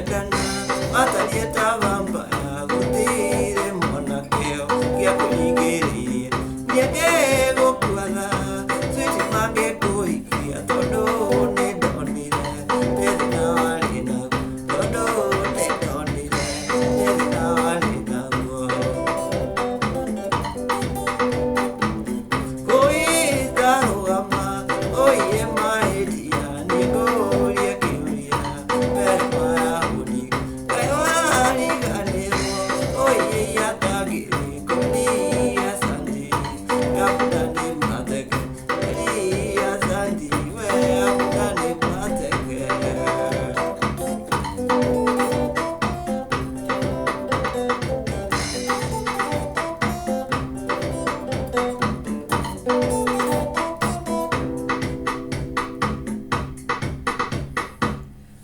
mendana matalieta vampaya gutire mwana keo kia kulingerie niendego kuala switi mange kuikia todo ne donire tena wali na todo ne donire tena wali na oi daro ama oi maedia ni goria kiuria permara uni wali galero oi ya tagi koni asandi kapdani mateke ya sandi we kapdani mateke.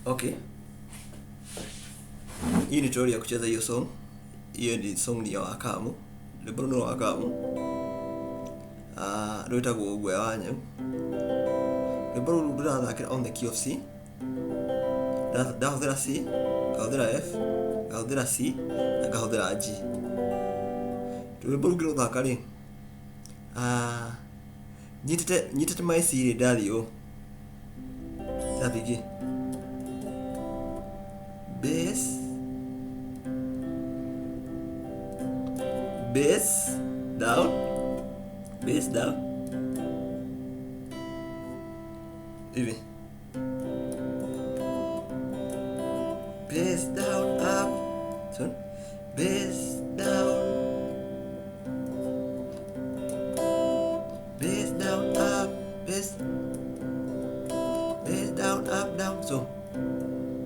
Okay. Hii ni tutorial ya kucheza hiyo song. Hiyo ni song ni ya Wakamu. Ni Bruno Wakamu. Rwita gugwe wanyu. Ni Bruno ndirathakira on the key of C. Ndahuthira C, ngahuthira F, ngahuthira C, na ngahuthira G. Ni Bruno ngirathaka ri. Nyitete maici ri ndathio. Ndathigi. Bass down, hivi, bass down up, so bass down up, bass down up down, so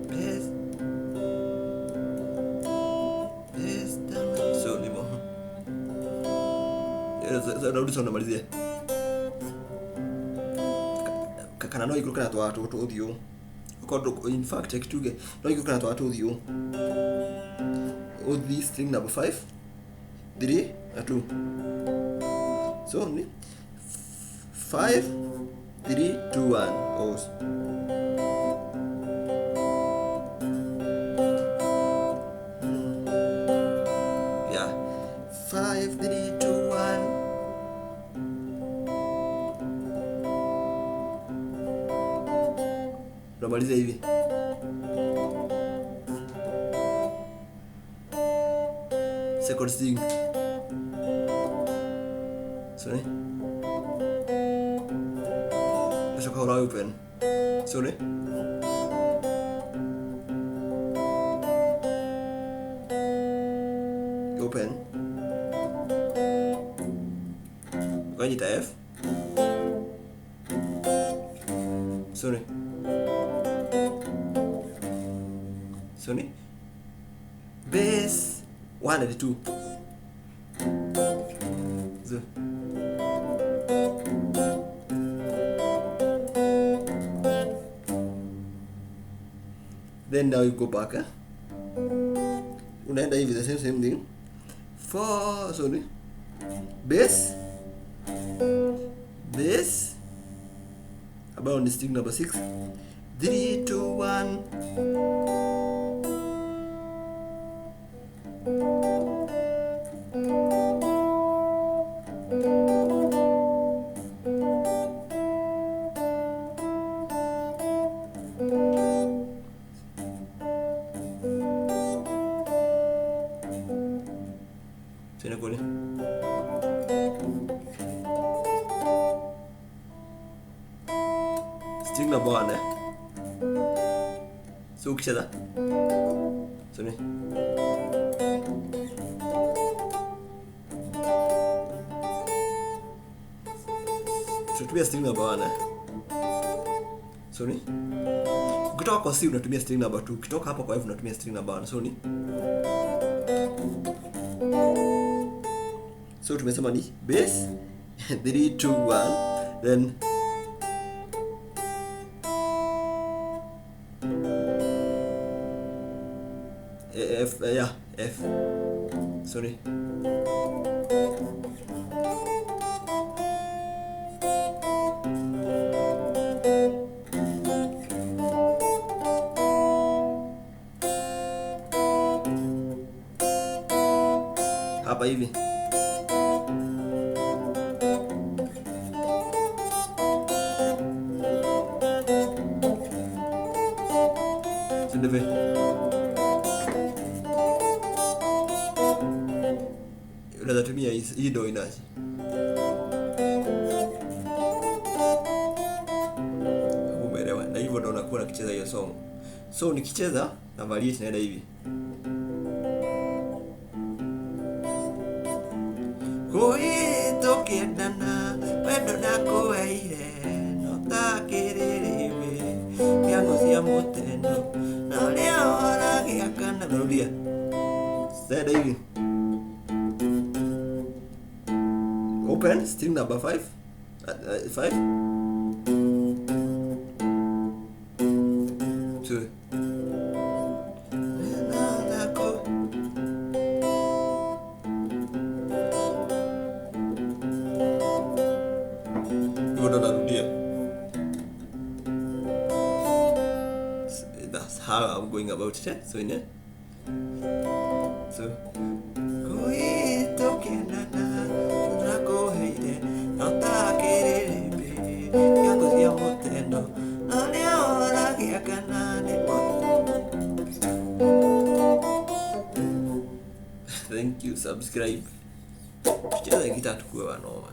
bass down up, so ndivyo. Narudi sana malizie. Kana no ikuruka na twatu uthio. Ukondo in fact ekituge no ikuruka na twatu uthio. Uthi string number 5 3 na 2. So ni 5 3 2 1 oh. Yeah. 5 3 2 1. Tunamaliza hivi. Second string. Sorry. Let's go open. Sorry. Open. Ukanyita F. Sorry. Sorry. Bass 1 and 2. So. Then now you go back. Unaenda hivi the same thing. 4 sorry. Bass about the string number 6. 3 2 1. Sini kule. String number 1 So ukishada. Sini. Tunatumia string number 1 Sorry. Ukitoka kwa C unatumia string number 2. Ukitoka hapo kwa F unatumia string number 1. Sorry. So tumesema ni bass 3 2 1 then F F. Sorry. hapa hivi. Sindeve. Unaweza tumia hii do inaje. Umeelewa? Na hivyo ndo unakuwa ukicheza hiyo song. So nikicheza na variation inaenda hivi. Kuitokendana wendo nakuweire notakiririwe kiango cia mutendo na uria waragiakana. Narudia said hivi. Open string number 5 5 2 That's how I'm going about it. So in it. So thank you, subscribe. Tucheze gitaa tukue wanoma.